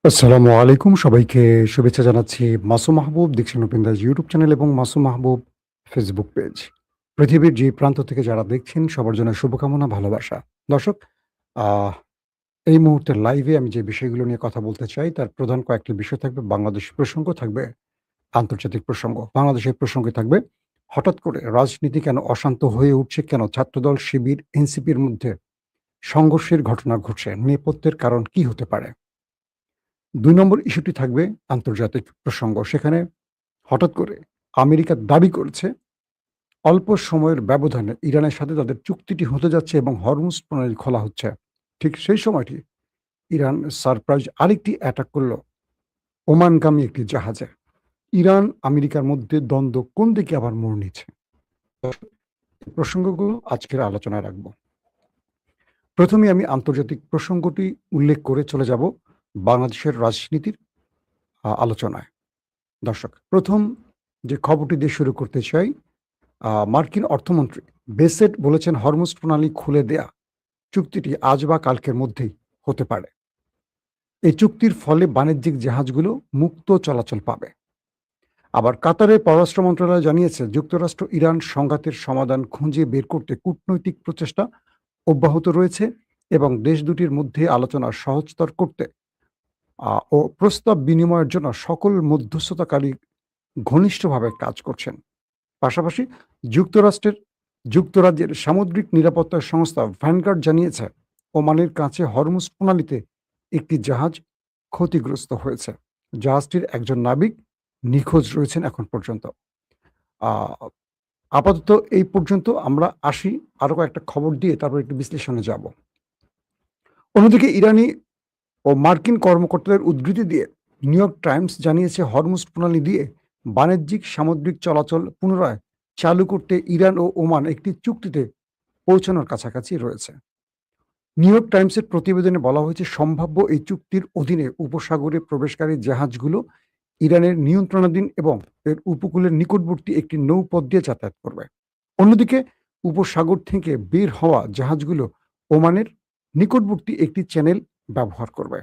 আসসালামু আলাইকুম। সবাইকে শুভেচ্ছা জানাচ্ছি। মাসুম মাহবুব দেখছেন ওপেন দাস ইউটিউব চ্যানেল এবং মাসুম মাহবুব ফেসবুক পেজ। পৃথিবীর যে প্রান্ত থেকে যারা দেখছেন সবার জন্য শুভকামনা, ভালোবাসা। দর্শক, আহ এই মুহূর্তে লাইভে আমি যে বিষয়গুলো নিয়ে কথা বলতে চাই তার প্রধান কয়েকটি বিষয় থাকবে। বাংলাদেশ প্রসঙ্গ থাকবে, আন্তর্জাতিক প্রসঙ্গ। বাংলাদেশের প্রসঙ্গে থাকবে হঠাৎ করে রাজনীতি কেন অশান্ত হয়ে উঠছে, কেন ছাত্রদল, শিবির, এনসিপির মধ্যে সংঘর্ষের ঘটনা ঘটছে, নেপথ্যের কারণ কি হতে পারে? ২ নম্বর ইস্যুটি থাকবে আন্তর্জাতিক প্রসঙ্গ। সেখানে হঠাৎ করে আমেরিকা দাবি করেছে অল্প সময়ের ব্যবধানে ইরানের সাথে তাদের চুক্তিটি হতে যাচ্ছে এবং হরমুজ প্রণালী খোলা হচ্ছে। ঠিক সেই সময়টি ইরান সারপ্রাইজ আরেকটি অ্যাটাক করল ওমানগামী একটি জাহাজে। ইরান আমেরিকার মধ্যে দ্বন্দ্ব কোন দিকে আবার মোড় নিচ্ছে? এই প্রসঙ্গগুলো আজকের আলোচনায় রাখব। প্রথমে আমি আন্তর্জাতিক প্রসঙ্গটি উল্লেখ করে চলে যাব বাংলাদেশের রাজনীতির আলোচনায়। দর্শক, প্রথম যে খবরটি দিয়ে শুরু করতে চাই, মার্কিন অর্থমন্ত্রী বেসেট বলেছেন হরমুজ প্রণালী খুলে দেয়া চুক্তিটি আজ বা কালকের মধ্যেই হতে পারে। এই চুক্তির ফলে বাণিজ্যিক জাহাজগুলো মুক্ত চলাচল পাবে। আবার কাতারের পররাষ্ট্র মন্ত্রণালয় জানিয়েছে যুক্তরাষ্ট্র ইরান সংঘাতের সমাধান খুঁজে বের করতে কূটনৈতিক প্রচেষ্টা অব্যাহত রয়েছে এবং দেশ দুটির মধ্যে আলোচনা সহজতর করতে ও প্রস্তাব বিনিময়ের জন্য সকল মধ্যস্থতাকারী ঘনিষ্ঠভাবে কাজ করছেন। পাশাপাশি যুক্তরাষ্ট্রের যুক্তরাজ্যের সামুদ্রিক নিরাপত্তা সংস্থা ভ্যানগার্ড জানিয়েছে ওমানের কাছে হরমুজ প্রণালীতে একটি জাহাজ ক্ষতিগ্রস্ত হয়েছে। জাহাজটির একজন নাবিক নিখোঁজ রয়েছেন এখন পর্যন্ত। আহ, আপাতত এই পর্যন্ত আমরা আসি, আরো কয়েকটা খবর দিয়ে তারপর একটু বিশ্লেষণে যাব। অন্যদিকে ইরানি ও মার্কিন কর্মকর্তাদের উদ্ধৃতি দিয়ে নিউ ইয়র্ক টাইমস জানিয়েছে হরমুজ প্রণালী দিয়ে বাণিজ্যিক সামুদ্রিক চলাচল পুনরায় চালু করতে ইরান ও ওমান একটি চুক্তিতে পৌঁছানোর কাছাকাছি রয়েছে। নিউ ইয়র্ক টাইমসের প্রতিবেদনে বলা হয়েছে সম্ভাব্য এই চুক্তির অধীনে উপসাগরে প্রবেশকারী জাহাজগুলো ইরানের নিয়ন্ত্রণাধীন এবং এর উপকূলের নিকটবর্তী একটি নৌপথ দিয়ে যাতায়াত করবে। অন্যদিকে উপসাগর থেকে বের হওয়া জাহাজগুলো ওমানের নিকটবর্তী একটি চ্যানেল ব্যবহার করবে।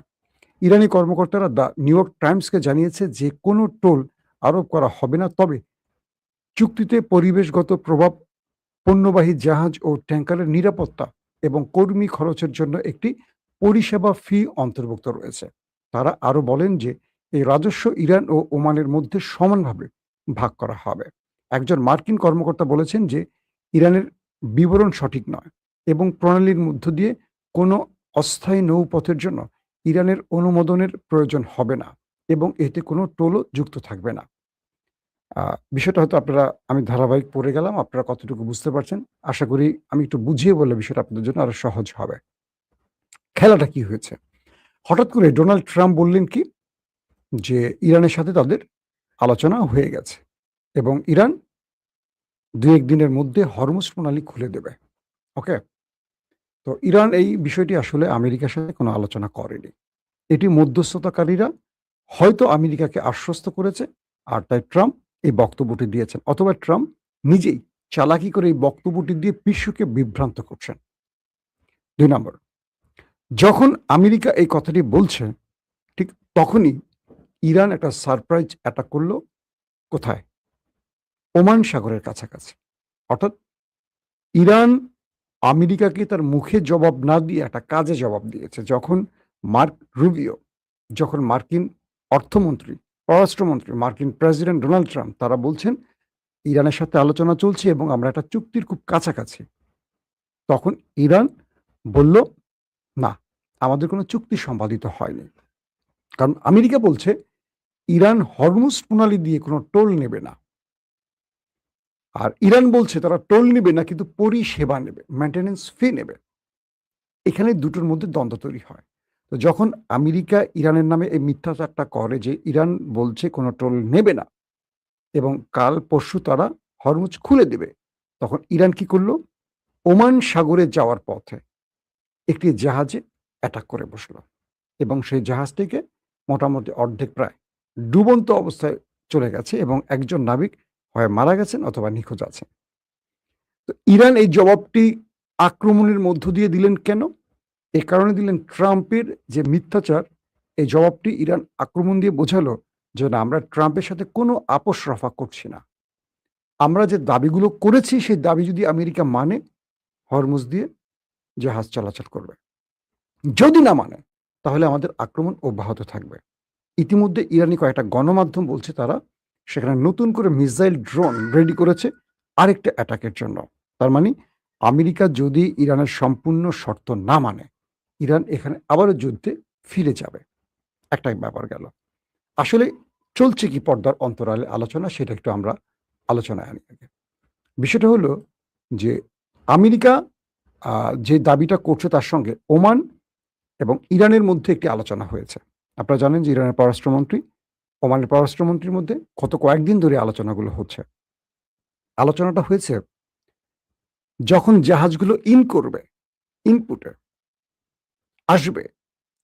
ইরানি কর্মকর্তারা দ্য নিউ ইয়র্ক টাইমসকে জানিয়েছে যে কোনো টোল আরোপ করা হবে না, তবে চুক্তিতে পরিবেশগত প্রভাব, পণ্যবাহী জাহাজ ও ট্যাঙ্কারের নিরাপত্তা এবং কর্মী খরচের জন্য একটি পরিষেবা ফি অন্তর্ভুক্ত রয়েছে। তারা আরো বলেন যে এই রাজস্ব ইরান ও ওমানের মধ্যে সমানভাবে ভাগ করা হবে। একজন মার্কিন কর্মকর্তা বলেছেন যে ইরানের বিবরণ সঠিক নয় এবং প্রণালীর মধ্য দিয়ে কোনো অস্থায়ী নৌপথের জন্য ইরানের অনুমোদনের প্রয়োজন হবে না এবং এতে কোনো টোলও যুক্ত থাকবে না। বিষয়টা হয়তো আমি ধারাবাহিক পড়ে গেলাম। আপনারা কতটুকু বুঝতে পারছেন? আশা করি আমি একটু বুঝিয়ে বললে বিষয়টা আপনাদের জন্য আরো সহজ হবে। খেলাটা কি হয়েছে? হঠাৎ করে ডোনাল্ড ট্রাম্প বললেন কি? যে ইরানের সাথে তাদের আলোচনা হয়ে গেছে এবং ইরান ২-১ দিনের মধ্যে হরমুজ প্রণালী খুলে দেবে। ওকে? তো ইরান এই বিষয়টি আসলে আমেরিকার সাথে কোনো আলোচনা করেনি। এটি মধ্যস্থতাকারীরা হয়তো আমেরিকাকে আশ্বস্ত করেছে, আর তাই ট্রাম্প এই বক্তব্যটি দিয়েছেন। অথবা ট্রাম্প নিজেই চালাকি করে এই বক্তব্যটি দিয়ে বিশ্বকে বিভ্রান্ত করছেন। ২ নম্বর, যখন আমেরিকা এই কথাটি বলছে, ঠিক তখনই ইরান একটা সারপ্রাইজ অ্যাটাক করল। কোথায়? ওমান সাগরের কাছাকাছি। অর্থাৎ ইরান আমেরিকাকে তার মুখে জবাব না দিয়ে একটা কাজে জবাব দিয়েছে। যখন মার্ক রুবিও, যখন মার্কিন অর্থমন্ত্রী, পররাষ্ট্রমন্ত্রী, মার্কিন প্রেসিডেন্ট ডোনাল্ড ট্রাম্প তারা বলছেন ইরানের সাথে আলোচনা চলছে এবং আমরা একটা চুক্তির খুব কাছাকাছি। তখন ইরান বলল, "না, আমাদের কোনো চুক্তি সম্পাদিত হয়নি।" কারণ আমেরিকা বলছে ইরান হরমুজ প্রণালী দিয়ে কোনো টোল নেবে না। আর ইরান বলছে তারা টোল নিবে না, কিন্তু পরিষেবা নেবে, মেইনটেন্যান্স ফি নেবে। এখানে দুটোর মধ্যে দ্বন্দ্ব তৈরি হয়। তো যখন আমেরিকা ইরানের নামে এই মিথ্যাচারটা করে যে ইরান বলছে কোনো টোল নেবে না এবং কাল পরশু তারা হরমুজ খুলে দেবে, তখন ইরান কি করল? ওমান সাগরে যাওয়ার পথে একটি জাহাজে অ্যাটাক করে বসল এবং সেই জাহাজটিকে মোটামুটি অর্ধেক প্রায় ডুবন্ত অবস্থায় চলে গেছে এবং একজন নাবিক হয় মারা গেছেন অথবা নিখোঁজ আছেন। তো ইরান এই জবাবটি আক্রমণের মধ্য দিয়ে দিলেন কেন? এ কারণে দিলেন ট্রাম্পের যে মিথ্যাচার, এই জবাবটি ইরান আক্রমণ দিয়ে বোঝালো যে না, আমরা ট্রাম্পের সাথে কোনো আপোষ রফা করছি না। আমরা যে দাবিগুলো করেছি সেই দাবি যদি আমেরিকা মানে, হরমুজ দিয়ে জাহাজ চলাচল করবে। যদি না মানে তাহলে আমাদের আক্রমণ অব্যাহত থাকবে। ইতিমধ্যে ইরানি কয়েকটা গণমাধ্যম বলছে তারা সেখানে নতুন করে মিসাইল ড্রোন রেডি করেছে আরেকটা অ্যাটাকের জন্য। তার মানে আমেরিকা যদি ইরানের সম্পূর্ণ শর্ত না মানে, ইরান এখানে আবারও যুদ্ধে ফিরে যাবে। একটাই ব্যাপার গেল। আসলে চলছে কি পর্দার অন্তরালে আলোচনা, সেটা একটু আমরা আলোচনায় আনি আগে। বিষয়টা হলো যে আমেরিকা যে দাবিটা করছে তার সঙ্গে ওমান এবং ইরানের মধ্যে একটি আলোচনা হয়েছে। আপনারা জানেন যে ইরানের পররাষ্ট্রমন্ত্রী ওমানের পররাষ্ট্রমন্ত্রীর মধ্যে গত কয়েকদিন ধরে আলোচনাগুলো হচ্ছে। আলোচনাটা হয়েছে যখন জাহাজগুলো ইনপুটে আসবে,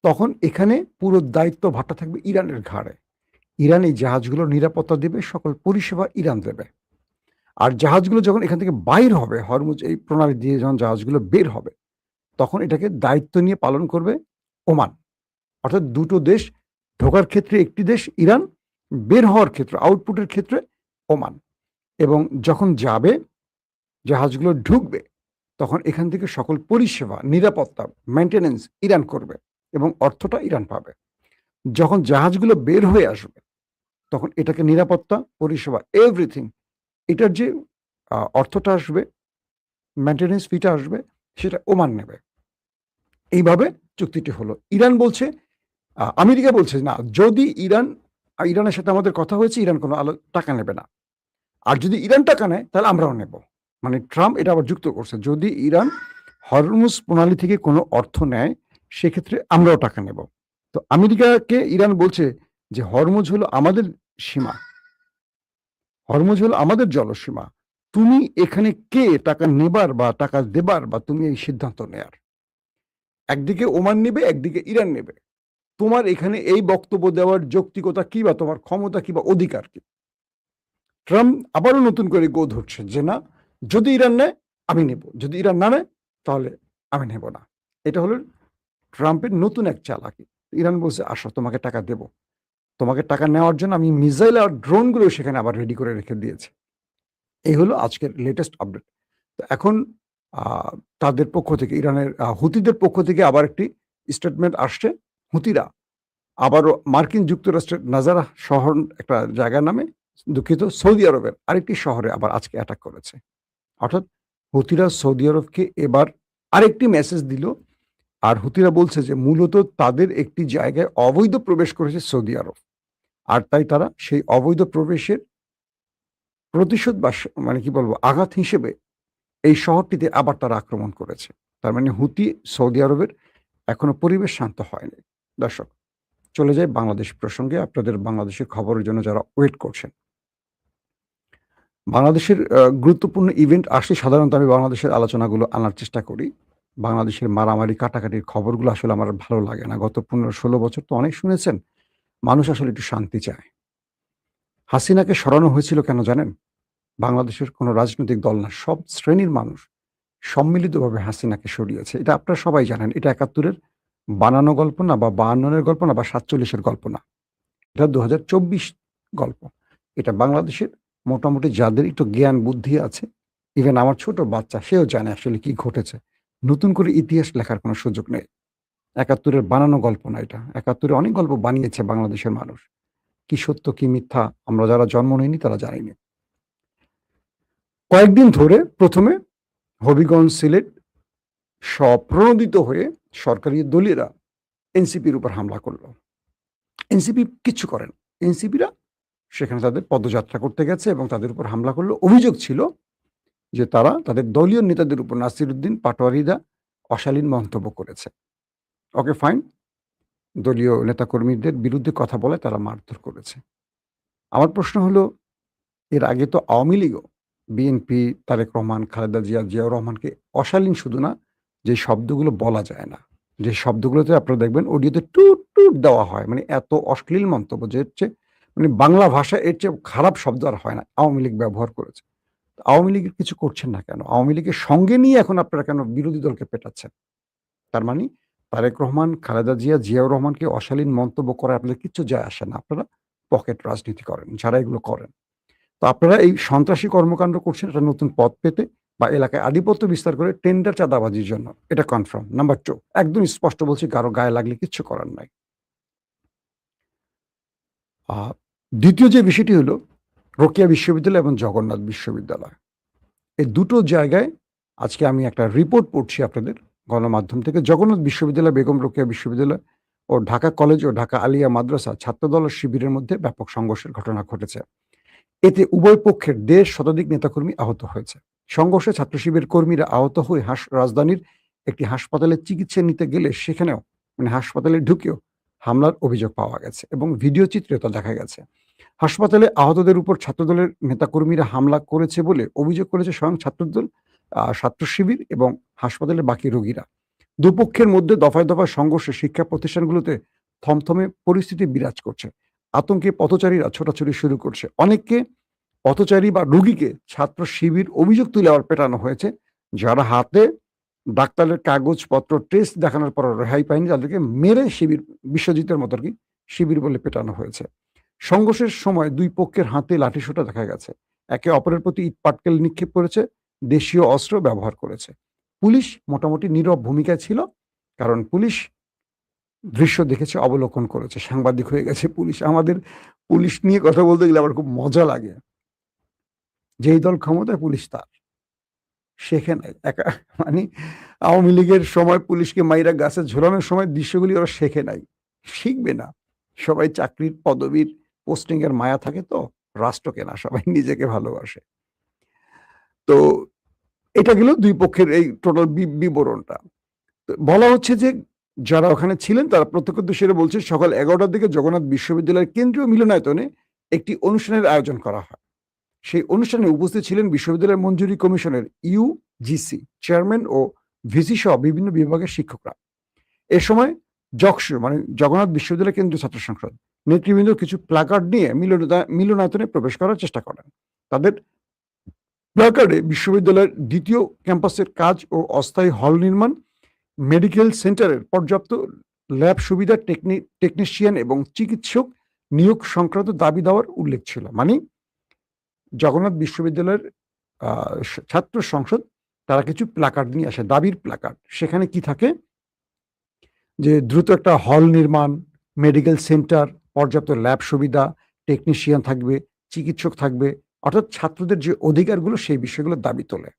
তখন এখানে পুরো দায়িত্ব ভারটা থাকবে ইরানের ঘাড়ে। ইরান এই জাহাজগুলোর নিরাপত্তা দেবে, সকল পরিষেবা ইরান দেবে। আর জাহাজগুলো যখন এখান থেকে বাইর হবে, হরমুজ এই প্রণালী দিয়ে যখন জাহাজগুলো বের হবে, তখন এটাকে দায়িত্ব নিয়ে পালন করবে ওমান। অর্থাৎ দুটো দেশ, ঢোকার ক্ষেত্রে একটি দেশ ইরান, বের হওয়ার ক্ষেত্রে আউটপুটের ক্ষেত্রে ওমান। এবং যখন যাবে, জাহাজগুলো ঢুকবে, তখন এখান থেকে সকল পরিষেবা, নিরাপত্তা, মেইনটেনেন্স ইরান করবে এবং অর্থটা ইরান পাবে। যখন জাহাজগুলো বের হয়ে আসবে, তখন এটাকে নিরাপত্তা, পরিষেবা, এভরিথিং, এটার যে অর্থটা আসবে, মেইনটেনেন্স ফিটা আসবে, সেটা ওমান নেবে। এইভাবে চুক্তিটি হলো। ইরান বলছে, আমেরিকা বলছে না, যদি ইরানের সাথে আমাদের কথা হয়েছে, ইরান কোনো টাকা নেবে না। আর যদি ইরান টাকা নেয় তাহলে আমরাও নেব। মানে ট্রাম্প এটা আবার যুক্ত করছে, যদি ইরান হরমুজ প্রণালী থেকে কোনো অর্থ নেয়, সেক্ষেত্রে আমরাও টাকা নেব। তো আমেরিকাকে ইরান বলছে যে হরমুজ হলো আমাদের সীমা, হরমুজ হলো আমাদের জলসীমা। তুমি এখানে কে টাকা নেবার বা টাকা দেবার বা তুমি এই সিদ্ধান্ত নেয়ার? একদিকে ওমান নেবে, একদিকে ইরান নেবে। তোমার এখানে এই বক্তব্য দেওয়ার যৌক্তিকতা কি বা তোমার ক্ষমতা কি বা অধিকার কি? ট্রাম্প আবারও নতুন করে গো ধরছে যে না, যদি ইরান নেয় আমি নেব, যদি ইরান না নেয় তাহলে আমি নেব না। এটা হলো ট্রাম্পের নতুন এক চালাকি। ইরান বলছে আসো, তোমাকে টাকা দেব। তোমাকে টাকা নেওয়ার জন্য আমি মিসাইল আর ড্রোনগুলো সেখানে আবার রেডি করে রেখে দিয়েছি। এই হলো আজকের লেটেস্ট আপডেট। তো এখন তাদের পক্ষ থেকে, ইরানের হুতিদের পক্ষ থেকে আবার একটি স্টেটমেন্ট আসছে। হুতিরা আবারও মার্কিন যুক্তরাষ্ট্রের নাজারা শহর একটা জায়গার নামে, দুঃখিত, সৌদি আরবের আরেকটি শহরে আবার আজকে অ্যাটাক করেছে। অর্থাৎ হুতিরা সৌদি আরবকে এবার আরেকটি মেসেজ দিল। আর হুতিরা বলছে যে মূলত তাদের একটি জায়গায় অবৈধ প্রবেশ করেছে সৌদি আরব। আর তাই তারা সেই অবৈধ প্রবেশের প্রতিশোধ বা মানে কি বলবো, আঘাত হিসেবে এই শহরটিতে আবার তারা আক্রমণ করেছে। তার মানে হুতি সৌদি আরবের এখনো পরিবেশ শান্ত হয়নি। দর্শক, চলে যাই বাংলাদেশ প্রসঙ্গে। আপনাদের বাংলাদেশের খবরের জন্য যারা ওয়েট করছেন, বাংলাদেশের গুরুত্বপূর্ণ ইভেন্ট আসলে সাধারণত আমি বাংলাদেশের আলোচনাগুলো আনার চেষ্টা করি। বাংলাদেশের মারামারি কাটাকাটির খবরগুলো আসলে আমার ভালো লাগে না। গত ১৫-১৬ বছর তো অনেক শুনেছেন। মানুষ আসলে একটু শান্তি চায়। হাসিনাকে সরানো হয়েছিল কেন জানেন? বাংলাদেশের কোনো রাজনৈতিক দল না, সব শ্রেণীর মানুষ সম্মিলিতভাবে হাসিনাকে সরিয়েছে। এটা আপনারা সবাই জানেন। এটা ৭১ এর বানানো গল্প না, বা ৫২ এর গল্প না, বা ৪৭ এর গল্প না। এটা ২০২৪ গল্প। এটা বাংলাদেশের মোটামুটি যাদের একটু জ্ঞান বুদ্ধি আছে, ইভেন আমার ছোট বাচ্চা, সেও জানে আসলে কি ঘটেছে। নতুন করে ইতিহাস লেখার কোনো সুযোগ নেই। ৭১ এর বানানো গল্প না এটা। ৭১ এ অনেক গল্প বানিয়েছে বাংলাদেশের মানুষ। কি সত্য কি মিথ্যা আমরা যারা জন্ম নেইনি তারা জানিনি। কয়েকদিন ধরে প্রথমে হবিগঞ্জ, সিলেট স্বপ্রণোদিত হয়ে সরকারি দলীয়রা এনসিপির উপর হামলা করলো। এনসিপি কিচ্ছু করেন। এনসিপিরা সেখানে তাদের পদযাত্রা করতে গেছে এবং তাদের উপর হামলা করলো। অভিযোগ ছিল যে তারা তাদের দলীয় নেতাদের উপর, নাসিরউদ্দিন পাটোয়ারিরা অশালীন মন্তব্য করেছে। ওকে ফাইন, দলীয় নেতাকর্মীদের বিরুদ্ধে কথা বলে তারা মারধর করেছে। আমার প্রশ্ন হলো, এর আগে তো আওয়ামী লীগও বিএনপি, তারেক রহমান, খালেদা জিয়া, জিয়াউর রহমানকে অশালীন শুধু না, যে শব্দগুলো বলা যায় না, যে শব্দগুলোতে আপনারা দেখবেন অডিওতে টুট টুট দেওয়া হয়, মানে এত অশ্লীল মন্তব্য যে হচ্ছে, মানে বাংলা ভাষা এর চেয়ে খারাপ শব্দ আর হয় না, আওয়ামী লীগ ব্যবহার করেছে। আওয়ামী লীগের কিছু করছেন না কেন? আওয়ামী লীগের সঙ্গে নিয়ে এখন আপনারা কেন বিরোধী দলকে পেটাচ্ছেন? তার মানে তারেক রহমান, খালেদা জিয়া, জিয়াউর রহমানকে অশালীন মন্তব্য করায় আপনাদের কিচ্ছু যায় আসে না। আপনারা পকেট রাজনীতি করেন, যারা এগুলো করেন। তো আপনারা এই সন্ত্রাসী কর্মকাণ্ড করছেন একটা নতুন পদ পেতে বা এলাকায় আধিপত্য বিস্তার করে টেন্ডার চাঁদাবাজির জন্য। এটা কনফার্ম। নাম্বার 2 একদম স্পষ্ট বলছি, কারো গায়ে লাগলে কিচ্ছু করার নাই। আ ২য় যে বিষয়টি হলো রোকেয়া বিশ্ববিদ্যালয় এবং জগন্নাথ বিশ্ববিদ্যালয়। এই দুটো জায়গায় আজকে আমি একটা রিপোর্ট পড়ছি আপনাদের গণমাধ্যম থেকে। জগন্নাথ বিশ্ববিদ্যালয়, বেগম রোকেয়া বিশ্ববিদ্যালয় ও ঢাকা কলেজ ও ঢাকা আলিয়া মাদ্রাসা ছাত্রদল ও শিবিরের মধ্যে ব্যাপক সংঘর্ষের ঘটনা ঘটেছে। এতে উভয় পক্ষের ১.৫ শতাধিক নেতাকর্মী আহত হয়েছে। সংঘর্ষে ছাত্র শিবির কর্মীরা আহত হয়ে রাজধানীর একটি হাসপাতালে চিকিৎসা নিতে গেলে সেখানেও হাসপাতালে ঢুকেও হামলার অভিযোগ পাওয়া গেছে এবং ভিডিও চিত্রে তা দেখা গেছে। হাসপাতালে আহতদের উপর ছাত্রদলের নেতাকর্মীরা হামলা করেছে বলে অভিযোগ করেছে স্বয়ং ছাত্রদল, ছাত্র শিবির এবং হাসপাতালের বাকি রোগীরা। দুপক্ষের মধ্যে দফায় দফায় সংঘর্ষে শিক্ষা প্রতিষ্ঠানগুলোতে থমথমে পরিস্থিতি বিরাজ করছে। আতঙ্কে পথচারীরা ছোটাছুটি শুরু করছে। অনেককে পথচারী বা রোগীকে ছাত্র শিবির অভিযোগ তুলে আবার পেটানো হয়েছে। যারা হাতে ডাক্তারের কাগজপত্র টেস্ট দেখানোর পর রেহাই পায়নি তাদেরকে মেরে শিবির, বিশ্বজিতের মতো আরকি শিবির বলে পেটানো হয়েছে। সংঘর্ষের সময় ২ পক্ষের হাতে লাঠিসোঁটা দেখা গেছে। একে অপরের প্রতি ইটপাটকেল নিক্ষেপ করেছে, দেশীয় অস্ত্র ব্যবহার করেছে। পুলিশ মোটামুটি নীরব ভূমিকায় ছিল। কারণ পুলিশ দৃশ্য দেখেছে, অবলোকন করেছে। সাংবাদিক হয়ে গেছে পুলিশ। আমাদের পুলিশ নিয়ে কথা বলতে গেলে আমার খুব মজা লাগে। যেই দল ক্ষমতায় পুলিশ তার। শেখে নাই। মানে আওয়ামী লীগের সময় পুলিশকে মাইরা গাছে ঝোলানোর সময় দৃশ্যগুলি ওরা শেখে নাই। শিখবে না। সবাই চাকরির, পদবীর, পোস্টিং এর মায়া থাকে তো। রাষ্ট্রকে না, সবাই নিজেকে ভালোবাসে। তো এটা গেল ২ পক্ষের এই টোটাল বিবরণটা। তো বলা হচ্ছে যে যারা ওখানে ছিলেন তারা প্রত্যক্ষদর্শীরা বলছে সকাল ১১টার দিকে জগন্নাথ বিশ্ববিদ্যালয়ের কেন্দ্রীয় মিলনায়তনে একটি অনুষ্ঠানের আয়োজন করা হয়। সেই অনুষ্ঠানে উপস্থিত ছিলেন বিশ্ববিদ্যালয় মঞ্জুরি কমিশনের ইউজিসি চেয়ারম্যান ও ভিসি সহ বিভিন্ন বিভাগের শিক্ষকরা। এ সময় জগসু জগন্নাথ বিশ্ববিদ্যালয় কেন্দ্রীয় ছাত্র সংসদ নেতৃবৃন্দ কিছু প্ল্যাকার্ড নিয়ে মিলনায়তনে প্রবেশ করার চেষ্টা করেন। তাদের প্ল্যাকার্ডে বিশ্ববিদ্যালয়ের ২য় ক্যাম্পাসের কাজ ও অস্থায়ী হল নির্মাণ, মেডিকেল সেন্টারের পর্যাপ্ত ল্যাব সুবিধা, টেকনিশিয়ান এবং চিকিৎসক নিয়োগ সংক্রান্ত দাবি দেওয়ার উল্লেখ ছিল। জগন্নাথ বিশ্ববিদ্যালয়ের ছাত্র সংসদ তারা কিছু প্ল্যাকার্ড নিয়ে আসে, দাবির প্ল্যাকার্ড। সেখানে কি থাকে যে দ্রুত একটা হল নির্মাণ, মেডিকেল সেন্টার, পর্যাপ্ত ল্যাব সুবিধা, টেকনিশিয়ান থাকবে, চিকিৎসক থাকবে, অর্থাৎ ছাত্রদের যে অধিকারগুলো সেই বিষয়গুলোর দাবি তোলে।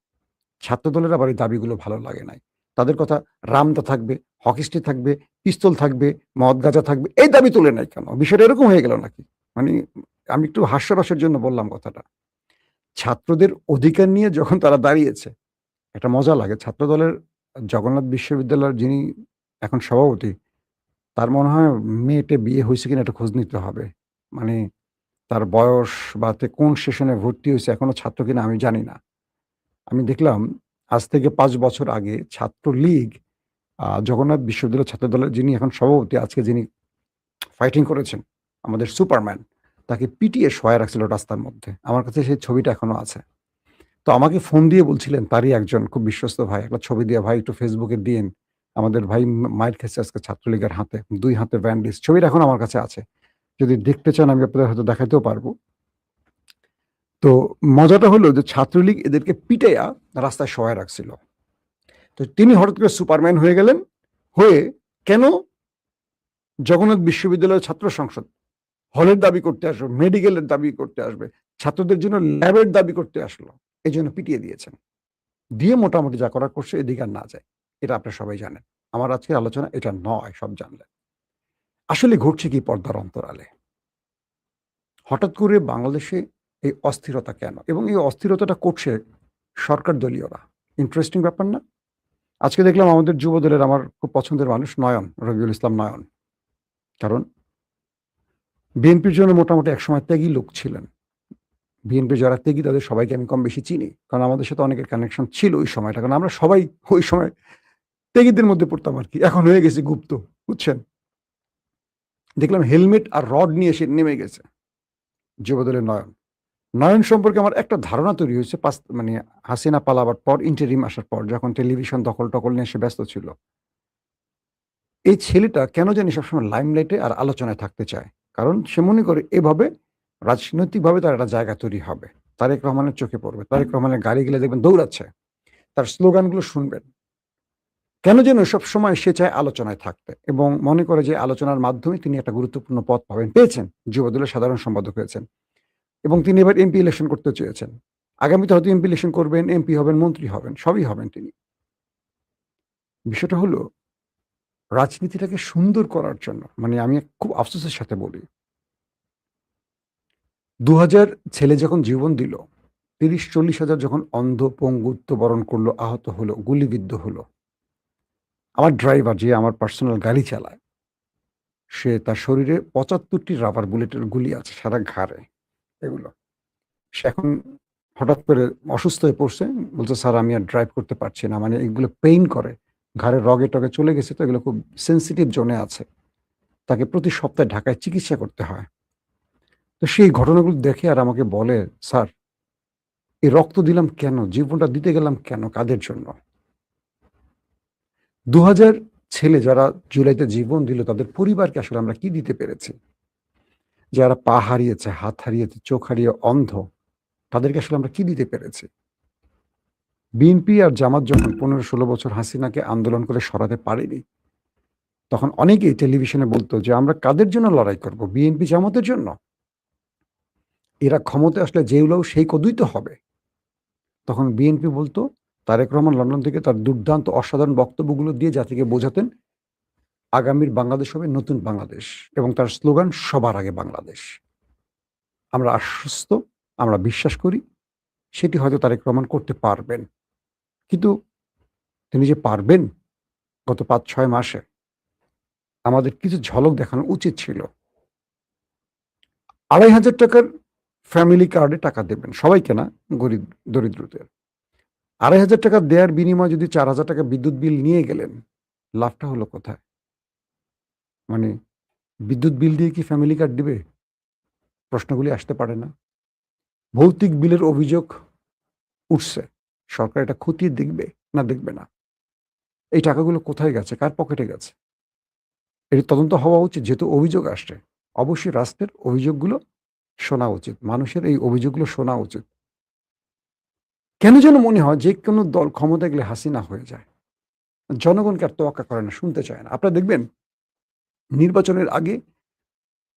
ছাত্রদলের আবার এই দাবিগুলো ভালো লাগে নাই। তাদের কথা রামদা থাকবে, হকিস্টিক থাকবে, পিস্তল থাকবে, মদ গাঁজা থাকবে, এই দাবি তোলে নাই কেন? বিষয়টা এরকম হয়ে গেল নাকি? আমি একটু হাস্যরসের জন্য বললাম কথাটা। ছাত্রদের অধিকার নিয়ে যখন তারা দাঁড়িয়েছে, একটা মজা লাগে। ছাত্রদলের জগন্নাথ বিশ্ববিদ্যালয়ের যিনি এখন সভাপতি, তার মনে হয় মেয়েটে বিয়ে হইছে কিনা একটা খোঁজ নিতে হবে। মানে তার বয়স বা কোন সেশনে ভর্তি হইছে, এখনো ছাত্র কিনা আমি জানি না। আমি দেখলাম আজ থেকে ৫ বছর আগে ছাত্রলীগ জগন্নাথ বিশ্ববিদ্যালয় ছাত্রদলের যিনি এখন সভাপতি, আজকে যিনি ফাইটিং করেছেন, আমাদের সুপারম্যান, তাকে পিটিয়ে শোয়ায় রাখছিল রাস্তার মধ্যে। আমার কাছে সেই ছবিটা এখনো আছে। তো আমাকে ফোন দিয়ে বলছিলেন তারই একজন খুব বিশ্বস্ত ভাই, একটা ছবি দিয়ে, "ভাই একটু ফেসবুকে দিয়েন। আমাদের ভাই মাইর খেয়েছে আজকে ছাত্রলীগের হাতে। ২ হাতে ব্যান্ডেজ।" ছবিটা এখন আমার কাছে আছে। যদি দেখতে চান আমি আপনাদের হয়তো দেখাতেও পারবো। তো মজাটা হলো যে ছাত্রলীগ এদেরকে পিটাইয়া রাস্তায় শোয়ায় রাখছিল। তো তিনি হঠাৎ করে সুপারম্যান হয়ে গেলেন। হয়ে কেন জগন্নাথ বিশ্ববিদ্যালয়ের ছাত্র সংসদ হলের দাবি করতে আসবে, মেডিকেলের দাবি করতে আসবে, ছাত্রদের জন্য ল্যাবের দাবি করতে আসলো। এজন্য পিটিয়ে দিয়েছেন। দিয়ে মোটামুটি যা করার করছে, এদিকে আর না যায়। এটা আপনারা সবাই জানেন। আমার আজকের আলোচনা এটা নয়, সব জানলেন। আসলে ঘটছে কি পর্দার অন্তরালে? হঠাৎ করে বাংলাদেশে এই অস্থিরতা কেন? এবং এই অস্থিরতাটা করছে সরকার দলীয়রা। ইন্টারেস্টিং ব্যাপার না? আজকে দেখলাম আমাদের যুবদলের আমার খুব পছন্দের মানুষ নয়ন, রবিউল ইসলাম নয়ন। কারণ বিএনপির জন্য মোটামুটি একসময় ত্যাগী লোক ছিলেন। বিএনপির যারা ত্যাগী তাদের সবাইকে আমি কম বেশি চিনি। কারণ আমাদের সাথে অনেকের কানেকশন ছিল ওই সময়টা। কারণ আমরা সবাই ওই সময় ত্যাগীদের মধ্যে পড়তাম আরকি। এখন হয়ে গেছি গুপ্ত, বুঝছেন? দেখলাম হেলমেট আর রড নিয়ে এসে নেমে গেছে যুবদলের নয়ন। নয়ন সম্পর্কে আমার একটা ধারণা তৈরি হয়েছে হাসিনা পালাবার পর, ইন্টারিম আসার পর, যখন টেলিভিশন দখল-টখল নিয়ে সে ব্যস্ত ছিল। এই ছেলেটা কেন জানি সবসময় লাইমলাইটে আর আলোচনায় থাকতে চায়। কারণ সে মনে করে এভাবে রাজনৈতিকভাবে তার একটা জায়গা তৈরি হবে। তারেক রহমানের চোখে পড়বে। তারেক রহমানের গাড়িগুলো দেখবেন দৌড়াচ্ছে। তার স্লোগানগুলো শুনবেন। কেন যেন সবসময় সে চায় আলোচনায় থাকতে এবং মনে করে যে আলোচনার মাধ্যমে তিনি একটা গুরুত্বপূর্ণ পদ পাবেন। পেয়েছেন। যুবদলের সাধারণ সম্পাদক হয়েছেন এবং তিনি এবার এমপি ইলেকশন করতে চেয়েছেন। আগামীতে হয়তো এমপি ইলেকশন করবেন, এমপি হবেন, মন্ত্রী হবেন, সবই হবেন তিনি। বিষয়টা হলো রাজনীতিটাকে সুন্দর করার জন্য মানে আমি খুব আফসোসের সাথে বলি ২০০০ ছেলে যখন জীবন দিল, ৩০-৪০ হাজার যখন অন্ধ, পঙ্গুত্ব বরণ করলো, আহত হলো, গুলিবিদ্ধ হলো। আমার ড্রাইভার যে আমার পার্সোনাল গাড়ি চালায়, সে তার শরীরে ৭৫টি রাবার বুলেটের গুলি আছে সারা ঘাড়ে এগুলো। সে এখন হঠাৎ করে অসুস্থ হয়ে পড়ছে। বলছে, "স্যার আমি আর ড্রাইভ করতে পারছি না।" মানে এগুলো পেইন করে। ঘাড়ের রগে-টগে চলে গেছে তো এগুলো খুব সেনসিটিভ জোনে আছে। তাকে প্রতি সপ্তাহে ঢাকায় চিকিৎসা করতে হয়। তো সেই ঘটনাগুলো দেখে আর আমাকে বলে, "স্যার এই রক্ত দিলাম কেন? জীবনটা দিতে গেলাম কেন? কাদের জন্য?" ২০০০ ছেলে যারা জুলাইতে জীবন দিল তাদের পরিবারকে আসলে আমরা কি দিতে পেরেছি? যারা পা হারিয়েছে, হাত হারিয়েছে, চোখ হারিয়ে অন্ধ, তাদেরকে আসলে আমরা কি দিতে পেরেছি? বিএনপি আর জামাত যখন ১৫-১৬ বছর হাসিনাকে আন্দোলন করে সরাতে পারেনি, তখন অনেকেই টেলিভিশনে বলত যে, "আমরা কাদের জন্য লড়াই করব? বিএনপি জামাতের জন্য? এরা ক্ষমতায় আসলে যেগুলো সেই কদুই তো হবে।" তখন বিএনপি বলত, তারেক রহমান লন্ডন থেকে তার দুর্দান্ত অসাধারণ বক্তব্যগুলো দিয়ে জাতিকে বোঝাতেন, আগামীর বাংলাদেশ হবে নতুন বাংলাদেশ এবং তার স্লোগান সবার আগে বাংলাদেশ। আমরা আশ্বস্ত, আমরা বিশ্বাস করি সেটি হয়তো তারেক রহমান করতে পারবেন। কিন্তু তিনি যে পারবেন গত ৫-৬ মাসে আমাদের কিছু ঝলক দেখানো উচিত ছিল। ৳২৫০০ ফ্যামিলি কার্ডে টাকা দেবেন। সবাইকে না, গরিব দরিদ্রদের। ৳২৫০০ দেয়ার বিনিময়ে যদি ৳৪,০০০ বিদ্যুৎ বিল নিয়ে গেলেন, লাভটা হলো কোথায়? মানে বিদ্যুৎ বিল দিয়ে কি ফ্যামিলি কার্ড দিবে? প্রশ্নগুলি আসতে পারে না? ভৌতিক বিলের অভিযোগ উঠছে। সরকার এটা খতিয়ে দেখবে না দেখবে না? এই টাকাগুলো কোথায় গেছে? কার পকেটে গেছে? এটির তদন্ত হওয়া উচিত। যেহেতু অভিযোগ আসছে, অবশ্যই রাষ্ট্রের অভিযোগগুলো শোনা উচিত। মানুষের এই অভিযোগগুলো শোনা উচিত। কেন যেন মনে হয় যেকোনো দল ক্ষমতায় গেলে হাসিনা হয়ে যায়। জনগণকে আর তোয়াক্কা করে না, শুনতে চায় না। আপনারা দেখবেন নির্বাচনের আগে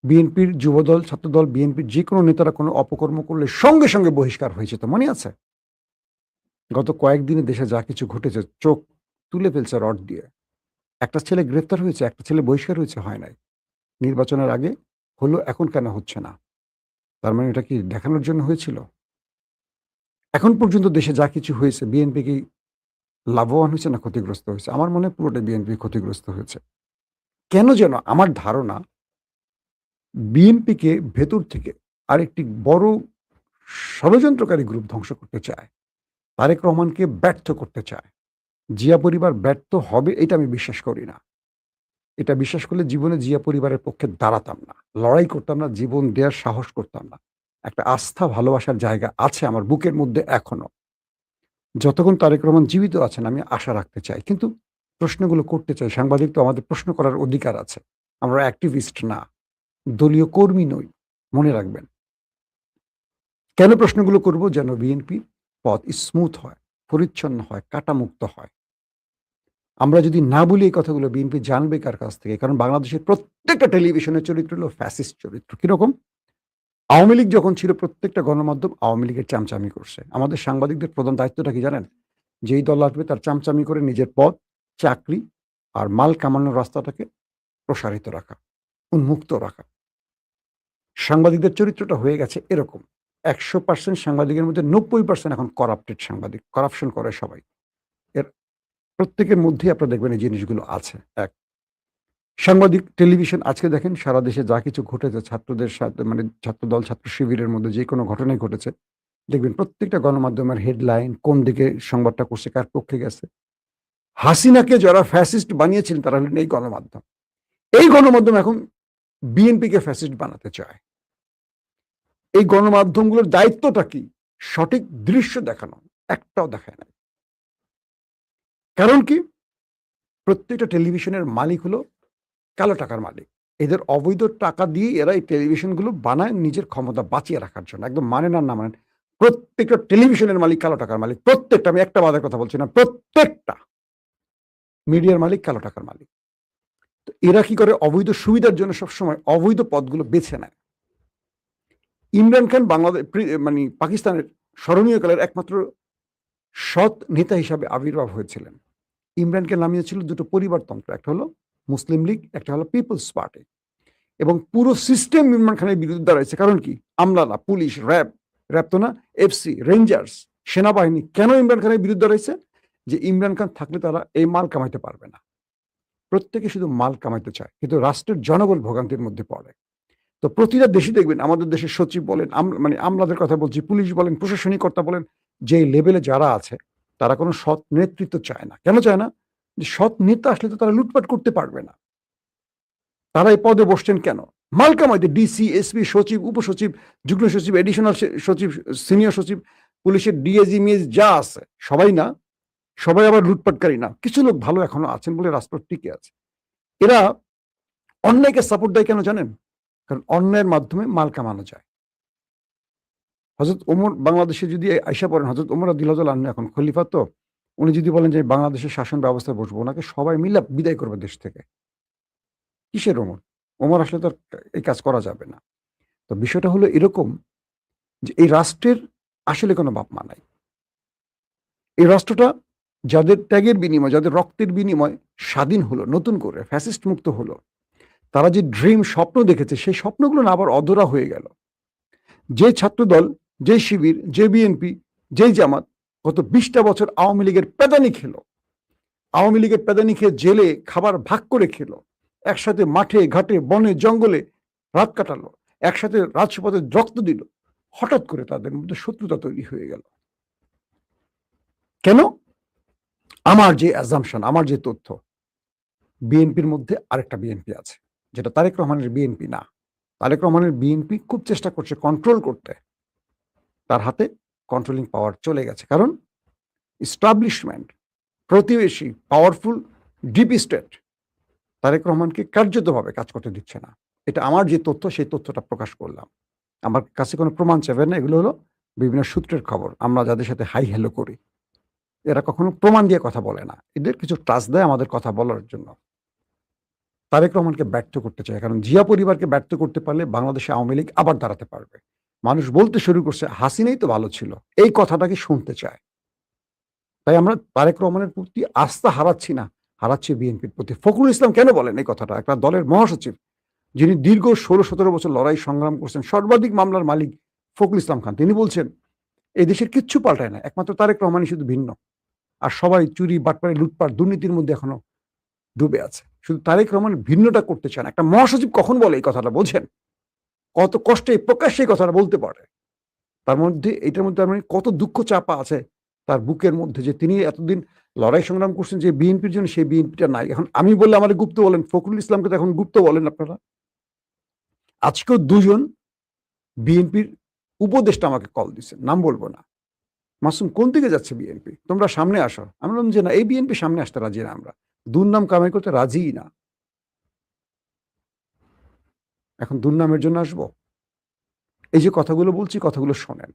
বিএনপির যুবদল, ছাত্রদল, বিএনপির যেকোনো নেতারা কোনো অপকর্ম করলে সঙ্গে, সঙ্গে বহিষ্কার হয়ে যেত। মনে আছে? গত কয়েকদিনে দেশে যা কিছু ঘটেছে চোখ তুলে ফেলছে রড দিয়ে। একটা ছেলে গ্রেফতার হয়েছে, একটা ছেলে বহিষ্কার হয়েছে, হয় নাই। নির্বাচনের আগে হলো, এখন কেন হচ্ছে না? তার মানে এটা কি দেখানোর জন্য হয়েছিল? এখন পর্যন্ত দেশে যা কিছু হয়েছে বিএনপি কি লাভবান হয়েছে না ক্ষতিগ্রস্ত হয়েছে? আমার মনে হয় পুরোটাই বিএনপি ক্ষতিগ্রস্ত হয়েছে। কেন যেন আমার ধারণা বিএনপিকে ভেতর থেকে আরেকটি বড় ষড়যন্ত্রকারী গ্রুপ ধ্বংস করতে চায়। তারেক রহমানকে ব্যর্থ করতে চায়। জিয়া পরিবার ব্যর্থ হবে এটা আমি বিশ্বাস করি না। এটা বিশ্বাস করলে জীবনে জিয়া পরিবারের পক্ষে দাঁড়াতাম না। লড়াই করতাম না, জীবন দেয়ার সাহস করতাম না। একটা আস্থা ভালোবাসার জায়গা আছে আমার বুকের মধ্যে এখনো। যতক্ষণ তারেক রহমান জীবিত আছেন আমি আশা রাখতে চাই। কিন্তু প্রশ্নগুলো করতে চাই। সাংবাদিক তো আমাদের প্রশ্ন করার অধিকার আছে। আমরা অ্যাক্টিভিস্ট না, দলীয় কর্মী নই। মনে রাখবেন। কেন প্রশ্নগুলো করব? যেন বিএনপির পথ স্মুথ হয়, পরিচ্ছন্ন হয়, কাঁটামুক্ত হয়। আমরা যদি না বলি এই কথাগুলো বিএনপি জানবে কার কাছ থেকে? কারণ বাংলাদেশের প্রত্যেকটা টেলিভিশনের চরিত্র হলো ফ্যাসিস্ট চরিত্র। কিরকম? আওয়ামী লীগ যখন ছিল প্রত্যেকটা গণমাধ্যম আওয়ামী লীগের চামচামি করছে। আমাদের সাংবাদিকদের প্রধান দায়িত্বটা কি জানেন? যেই দল আসবে তার চামচামি করে নিজের পদ, চাকরি আর মাল কামানোর রাস্তাটাকে প্রসারিত রাখা, উন্মুক্ত রাখা। সাংবাদিকদের চরিত্রটা হয়ে গেছে এরকম। ১০০% সাংবাদিকের মধ্যে ৯০% এখন করাপ্টেড সাংবাদিক। করাপশন করে সবাই। এর প্রত্যেকের মধ্যেই আপনারা দেখবেন এই জিনিসগুলো আছে। ১ সাংবাদিক টেলিভিশন আজকে দেখেন সারা দেশে যা কিছু ঘটেছে ছাত্রদের সাথে মানে ছাত্রদল, ছাত্র শিবিরের মধ্যে যেকোনো ঘটনাই ঘটেছে, দেখবেন প্রত্যেকটা গণমাধ্যমের হেডলাইন কোন দিকে সংবাদটা করছে, কার পক্ষে গেছে। হাসিনাকে যারা ফ্যাসিস্ট বানিয়েছিলেন তারা হলেন এই গণমাধ্যম। এই গণমাধ্যম এখন বিএনপিকে ফ্যাসিস্ট বানাতে চায়। এই গণমাধ্যমগুলোর দায়িত্বটা কি? সঠিক দৃশ্য দেখানো। একটাও দেখায় নাই। কারণ কি? প্রত্যেকটা টেলিভিশনের মালিক হলো কালো টাকার মালিক। এদের অবৈধ টাকা দিয়ে এরা এই টেলিভিশনগুলো বানায় নিজের ক্ষমতা বাঁচিয়ে রাখার জন্য। একদম মানেন আর না মানেন, প্রত্যেকটা টেলিভিশনের মালিক কালো টাকার মালিক। প্রত্যেকটা, আমি একটা বাদের কথা বলছি না, প্রত্যেকটা মিডিয়ার মালিক কালো টাকার মালিক। তো এরা কি করে? অবৈধ সুবিধার জন্য সবসময় অবৈধ পথগুলো বেছে নেয়। ইমরান খান বাংলাদেশ মানে পাকিস্তানের স্মরণীয় কালের একমাত্র সৎ নেতা হিসাবে আবির্ভাব হয়েছিলেন। ইমরানকে নামিয়েছিল দুটো পরিবারতন্ত্র, একটা হলো মুসলিম লীগ, একটা হলো পিপলস পার্টি, এবং পুরো সিস্টেম ইমরান খানের বিরুদ্ধে দাঁড়াইছে। কারণ কি? আমলারা, পুলিশ, র্যাব তো না, এফসি, রেঞ্জার্স, সেনাবাহিনী কেন ইমরান খানের বিরুদ্ধে দাঁড়াইছে? যে ইমরান খান থাকলে তারা এই মাল কামাইতে পারবে না। প্রত্যেকে শুধু মাল কামাইতে চায়, কিন্তু রাষ্ট্রের জনগণ ভোগান্তির মধ্যে পড়ে। তো প্রতিটা দেশে দেখবেন, আমাদের দেশের সচিব বলেন, মানে আমলাদের কথা বলছি, পুলিশ বলেন, প্রশাসনিক কর্তা বলেন, যে লেভেলে যারা আছে তারা কোনো সৎ নেতৃত্ব চায় না। কেন চায় না? যে সৎ নেতা আসলে তো তারা লুটপাট করতে পারবে না। তারা এই পদে বসছেন কেন? মাল কামাইতে। ডিসি, এসপি, সচিব, উপসচিব, যুগ্ম সচিব, এডিশনাল সচিব, সিনিয়র সচিব, পুলিশের ডিএজি, মিএস যা আছে সবাই না, সবাই আবার লুটপাটকারী না। কিছু লোক ভালো এখনো আছেন বলে রাষ্ট্র টিকে আছে। এরা অন্যায়কে সাপোর্ট দেয় কেন জানেন? কারণ অন্যায়ের মাধ্যমে মাল কামানো যায়। হযরত ওমর বাংলাদেশে যদি আইসা পড়েন, হযরত ওমর রাদিয়াল্লাহু আনহু এখন খলিফা, তো উনি যদি বলেন যে বাংলাদেশের শাসন ব্যবস্থায় বসবো, ওনাকে সবাই মিলে বিদায় করবে দেশ থেকে। কিসের ওমর? ওমর আসলে তো আর এই কাজ করা যাবে না। তো বিষয়টা হলো এরকম যে এই রাষ্ট্রের আসলে কোনো বাপ মা নাই। এই রাষ্ট্রটা যাদের ত্যাগের বিনিময়ে, যাদের রক্তের বিনিময়ে স্বাধীন হলো, নতুন করে ফ্যাসিস্ট মুক্ত হলো, তারা যে ড্রিম, স্বপ্ন দেখেছে, সেই স্বপ্নগুলো না আবার অধরা হয়ে গেল। যে ছাত্রদল, যে শিবির, যে বিএনপি, যেই জামাত গত ২০টা বছর আওয়ামী লীগের পেদানি খেলো, আওয়ামী লীগের পেদানি খেয়ে জেলে খাবার ভাগ করে খেলো, একসাথে মাঠে ঘাটে বনে জঙ্গলে রাত কাটালো, একসাথে রাজপথে রক্ত দিল, হঠাৎ করে তাদের মধ্যে শত্রুতা তৈরি হয়ে গেল। কেন? আমার যে অ্যাজাম্পশন, আমার যে তথ্য, বিএনপির মধ্যে আরেকটা বিএনপি আছে, যেটা তারেক রহমানের বিএনপি না। তারেক রহমানের বিএনপি খুব চেষ্টা করছে কন্ট্রোল করতে, তার হাতে কন্ট্রোলিং পাওয়ার চলে গেছে। কারণ ইস্টাবলিশমেন্ট, প্রতিবেশী, পাওয়ারফুল ডিপ স্টেট তারেক রহমানকে কার্যতভাবে কাজ করতে দিচ্ছে না। এটা আমার যে তথ্য, সেই তথ্যটা প্রকাশ করলাম। আমার কাছে কোনো প্রমাণ চাইবেন না, এগুলো হলো বিভিন্ন সূত্রের খবর। আমরা যাদের সাথে হাই হ্যালো করি, এরা কখনো প্রমাণ দিয়ে কথা বলে না, এদের কিছু টাচ দেয় আমাদের কথা বলার জন্য। তারেক রহমানকে ব্যর্থ করতে চায়, কারণ জিয়া পরিবারকে ব্যর্থ করতে পারলে বাংলাদেশে আওয়ামী লীগ আবার দাঁড়াতে পারবে। মানুষ বলতে শুরু করছে হাসিনাই তো ভালো ছিল, এই কথাটাকে শুনতে চায়। তাই আমরা তারেক রহমানের প্রতি আস্থা হারাচ্ছি না, হারাচ্ছি বিএনপির প্রতি। ফখরুল ইসলাম কেন বলেন এই কথাটা? একটা দলের মহাসচিব, যিনি দীর্ঘ ১৬-১৭ বছর লড়াই সংগ্রাম করছেন, সর্বাধিক মামলার মালিক ফখরুল ইসলাম খান, তিনি বলছেন এই দেশের কিচ্ছু পাল্টায় না, একমাত্র তারেক রহমানই শুধু ভিন্ন। আর সবাই চুরি, বাটপারি, লুটপাট, দুর্নীতির মধ্যে এখনো ডুবে আছে। শুধু তারেক রহমান ভিন্নটা করতে চান। একটা মহাসচিব কখন বলে এই কথাটা, বোঝেন? কত কষ্টে প্রকাশ্যে এই কথাটা বলতে পারে। তার মধ্যে, এটার মধ্যে মানে কত দুঃখ চাপা আছে তার বুকের মধ্যে, যে তিনি এতদিন লড়াই সংগ্রাম করছেন যে বিএনপির জন্য, সেই বিএনপিটা নাই। এখন আমি বললে আমারে গুপ্ত বলেন, ফখরুল ইসলামকে তো এখন গুপ্ত বলেন আপনারা। আজকেও দুজন বিএনপির উপদেষ্টা আমাকে কল দিছেন, নাম বলবো না। মাসুম, কোন দিকে যাচ্ছে বিএনপি? তোমরা সামনে আসো। আমি বললাম যে না, এই বিএনপি সামনে আসতে রাজি না আমরা। দুর্নাম কামাই করতে রাজিই না। এখন দুর্নামের জন্য আসবো? এই যে কথাগুলো বলছি, কথাগুলো শোনেন।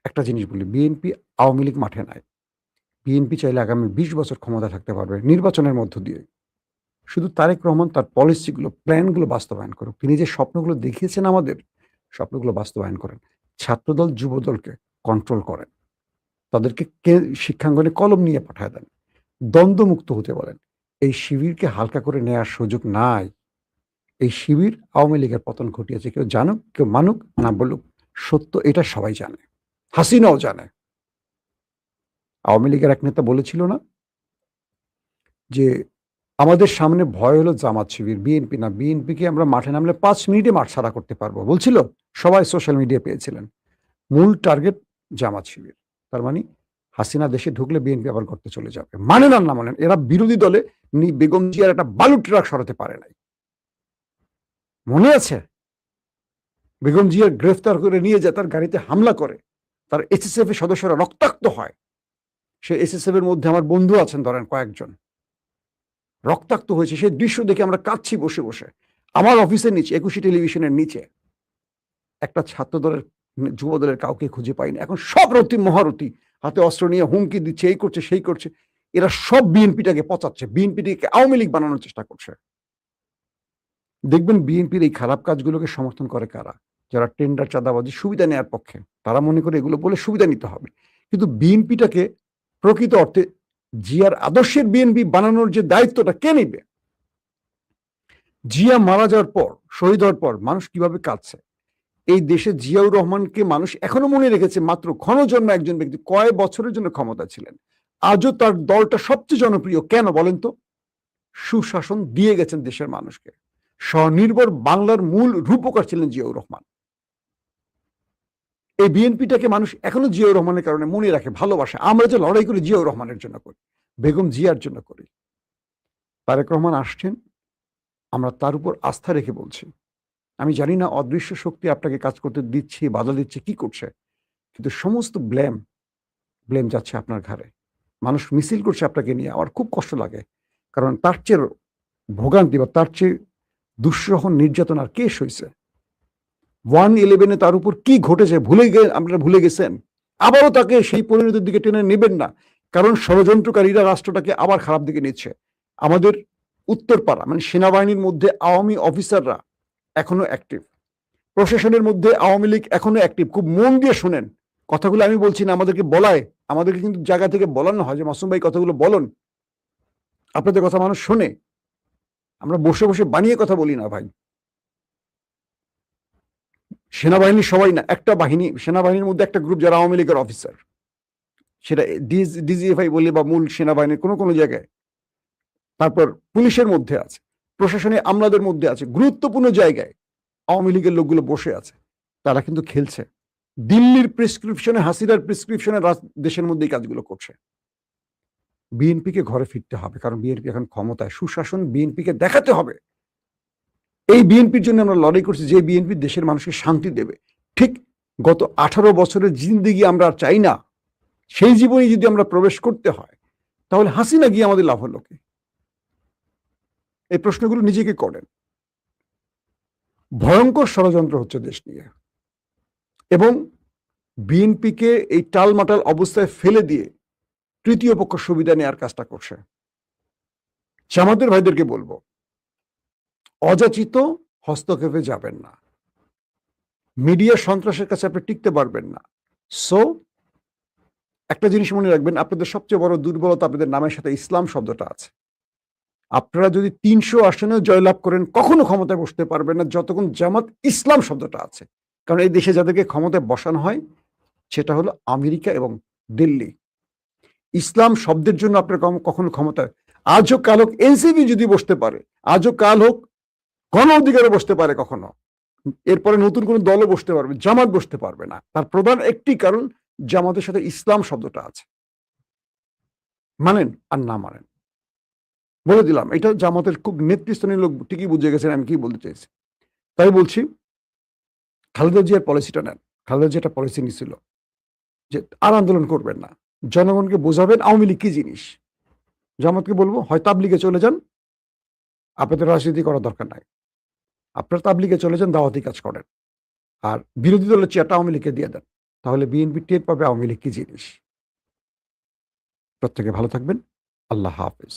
একটা জিনিস বলি, বিএনপি আওয়ামী লীগ মাঠে নাই। বিএনপি চাইলে আগামী ২০ বছর ক্ষমতা থাকতে পারবে নির্বাচনের মধ্য দিয়ে। শুধু তারেক রহমান তার পলিসিগুলো, প্ল্যানগুলো বাস্তবায়ন করুক। তিনি যে স্বপ্নগুলো দেখিয়েছেন আমাদের, স্বপ্নগুলো বাস্তবায়ন করেন। ছাত্রদল, যুবদলকে কন্ট্রোল করেন। তাদেরকে শিক্ষাঙ্গনে কলম নিয়ে পাঠায় দেন। দ্বন্দ্বমুক্ত হতে বলেন। এই শিবিরকে হালকা করে নেয়ার সুযোগ নাই। এই শিবির আওয়ামী লীগের পতন ঘটিয়েছে। কেউ জানুক, কেউ মানুক না বলুক, সত্য এটা সবাই জানে। হাসিনাও জানে। আওয়ামী লীগের এক নেতা বলেছিল না যে আমাদের সামনে ভয় হলো জামাত শিবির, বিএনপি না। বিএনপিকে আমরা মাঠে নামলে ৫ মিনিটে মাঠ ছাড়া করতে পারবো বলছিল। সবাই সোশ্যাল মিডিয়া পেয়েছিলেন। মূল টার্গেট জামাত শিবির। তার মানে হাসিনা দেশে ঢুকলে বিএনপি আবার করতে চলে যাবে। মানেন আর না মানেন, এরা বিরোধী দলে বেগম জিয়ার একটা বালু ট্রাক সরাতে পারে নাই। মনে আছে? বেগম জিয়ার গ্রেফতার করে নিয়ে যায়, তার গাড়িতে হামলা করে, তার এসএসএফ এর সদস্যরা রক্তাক্ত হয়। সে এসএসএফ এর মধ্যে আমার বন্ধু আছেন ধরেন কয়েকজন। রক্তাক্ত হয়েছে, সেই দৃশ্য দেখে আমরা কাঁদছি বসে বসে। আমার অফিসের নিচে, একুশে টেলিভিশনের নিচে একটা ছাত্র দলের, যুব দলের কাউকে খুঁজে পাইনি। এখন সব রতি মহারথী হাতে অস্ত্র নিয়ে হুমকি দিচ্ছে, এই করছে সেই করছে। এরা সব বিএনপিটাকে পচাচ্ছে, বিএনপিটাকে আওয়ামী লীগ বানানোর চেষ্টা করছে। দেখবেন বিএনপির এই খারাপ কাজগুলোকে সমর্থন করে কারা? যারা টেন্ডার, চাঁদাবাজি, সুবিধা নেওয়ার পক্ষে। তারা মনে করে এগুলো বলে সুবিধা নিতে হবে। কিন্তু বিএনপিটাকে প্রকৃত অর্থে জিয়ার আদর্শের বিএনপি বানানোর যে দায়িত্বটা কে নিবে? জিয়া মারা যাওয়ার পর, শহীদ হওয়ার পর মানুষ কিভাবে কাঁদছে? এই দেশে জিয়াউর রহমানকে মানুষ এখনো মনে রেখেছে মাত্র ক্ষণজন্ম একজন ব্যক্তি, কয়েক বছরের জন্য ক্ষমতা ছিলেন। আজও তার দলটা সবচেয়ে জনপ্রিয়। কেন বলেন তো? সুশাসন দিয়ে গেছেন দেশের মানুষকে। স্বনির্ভর বাংলার মূল রূপকার ছিলেন জিয়াউর রহমান। এই বিএনপিটাকে মানুষ এখনো জিয়াউর রহমানের কারণে মনে রাখে, ভালোবাসে। আমরা যে লড়াই করি জিয়াউর রহমানের জন্য করি, বেগম জিয়ার জন্য করি। তারেক রহমান আসছেন, আমরা তার উপর আস্থা রেখে বলছি। আমি জানি না অদৃশ্য শক্তি আপনাকে কাজ করতে দিচ্ছে, বাধা দিচ্ছে, কি করছে, কিন্তু সমস্ত ব্লেম যাচ্ছে আপনার ঘাড়ে। মানুষ মিছিল করছে আপনাকে নিয়ে, আমার খুব কষ্ট লাগে। কারণ তার চেয়ে ভোগান্তি বা তার চেয়ে দুঃসহ নির্যাতন আর কে সইছে? 1/11 তার উপর কি ঘটেছে আপনারা ভুলে গেছেন? আবারও তাকে সেই পরিণতির দিকে টেনে নেবেন না, কারণ ষড়যন্ত্রকারীরা রাষ্ট্রটাকে আবার খারাপ দিকে নিচ্ছে। আমাদের উত্তরপাড়া মানে সেনাবাহিনীর মধ্যে আওয়ামী অফিসাররা এখনো অ্যাক্টিভ, প্রশাসনের মধ্যে আওয়ামী লীগ এখনো অ্যাক্টিভ। খুব মন দিয়ে শোনেন কথাগুলো, আমি বলছি না, আমাদেরকে বলায়, আমাদেরকে কিন্তু জায়গা থেকে বলানো হয় যে মাসুম ভাই কথাগুলো বলুন, আপনাদের কথা মানুষ শোনে। আমরা বসে বসে বানিয়ে কথা বলি না ভাই। সেনাবাহিনী সবাই না, একটা বাহিনী, সেনাবাহিনীর মধ্যে একটা গ্রুপ যারা আওয়ামী লীগের অফিসার, সেটা ডিজিএফআই বলে বা মূল সেনাবাহিনীর কোনো কোনো জায়গায়, তারপর পুলিশের মধ্যে আছে, প্রশাসনে আমলাদের মধ্যে আছে, গুরুত্বপূর্ণ জায়গায় আওয়ামী লীগের লোকগুলো বসে আছে। তারা কিন্তু খেলছে দিল্লির প্রেসক্রিপশনে, হাসিনার প্রেসক্রিপশনে দেশের মধ্যে এই কাজগুলো করছে। বিএনপিকে ঘরে ফিরতে হবে, কারণ বিএনপি এখন ক্ষমতায়। সুশাসন বিএনপিকে দেখাতে হবে। এই বিএনপির জন্য আমরা লড়াই করছি, যে বিএনপি দেশের মানুষকে শান্তি দেবে। ঠিক গত 18 বছরের জিন্দিগি আমরা আর চাই না। সেই জীবনে যদি আমরা প্রবেশ করতে হয়, তাহলে হাসিনা গিয়ে আমাদের লাভ হলো কি? এই প্রশ্নগুলো নিজেকে করেন। ভয়ঙ্কর ষড়যন্ত্র হচ্ছে দেশ নিয়ে, এবং বিএনপিকে এই টালমাটাল অবস্থায় ফেলে দিয়ে তৃতীয় পক্ষ সুবিধা নেওয়ার কাজটা করছে। জামাতের ভাইদেরকে বলবো, অযাচিত হস্তক্ষেপে যাবেন না। মিডিয়া সন্ত্রাসের কাছে আপনি টিকতে পারবেন না। সো একটা জিনিস মনে রাখবেন, আপনাদের সবচেয়ে বড় দুর্বলতা আপনাদের নামের সাথে ইসলাম শব্দটা আছে। আপনারা যদি 300 আসনেও জয়লাভ করেন, কখনো ক্ষমতায় বসতে পারবেন না যতক্ষণ জামাত ইসলাম শব্দটা আছে। কারণ এই দেশে যাদেরকে ক্ষমতায় বসানো হয় সেটা হলো আমেরিকা এবং দিল্লি। ইসলাম শব্দের জন্য আপনার কখনো ক্ষমতায়, আজ হোক কাল হোক এনসিপি যদি বসতে পারে, আজ হোক কাল হোক গণ অধিকারে বসতে পারে কখনো, এরপরে নতুন কোন দলও বসতে পারবে, জামাত বসতে পারবে না। তার প্রধান একটি কারণ, জামাতের সাথে ইসলাম শব্দটা আছে। মানেন আর না মানেন, বলে দিলাম, এটা জামাতের খুব নেতৃস্থানীয় লোক ঠিকই বুঝে গেছেন আমি কি বলতে চাইছি। তাই বলছি, খালেদা জিয়ার পলিসিটা নেন। খালেদা জিয়া একটা পলিসি নিছিল যে আর আন্দোলন করবেন না, জনগণকে বোঝাবেন আওয়ামী লীগ কি জিনিস। জামাতকে বলবো, হয় তাবলিগে চলে যান, আপনাদের রাজনীতি করার দরকার নাই। আপনারা তাবলিগে চলে যান, দাওয়াতি কাজ করেন, আর বিরোধী দলের চেয়ারটা আওয়ামী লীগকে দিয়ে দেন। তাহলে বিএনপি টের পাবে আওয়ামী লীগ কি জিনিস। প্রত্যেকে ভালো থাকবেন। আল্লাহ হাফেজ।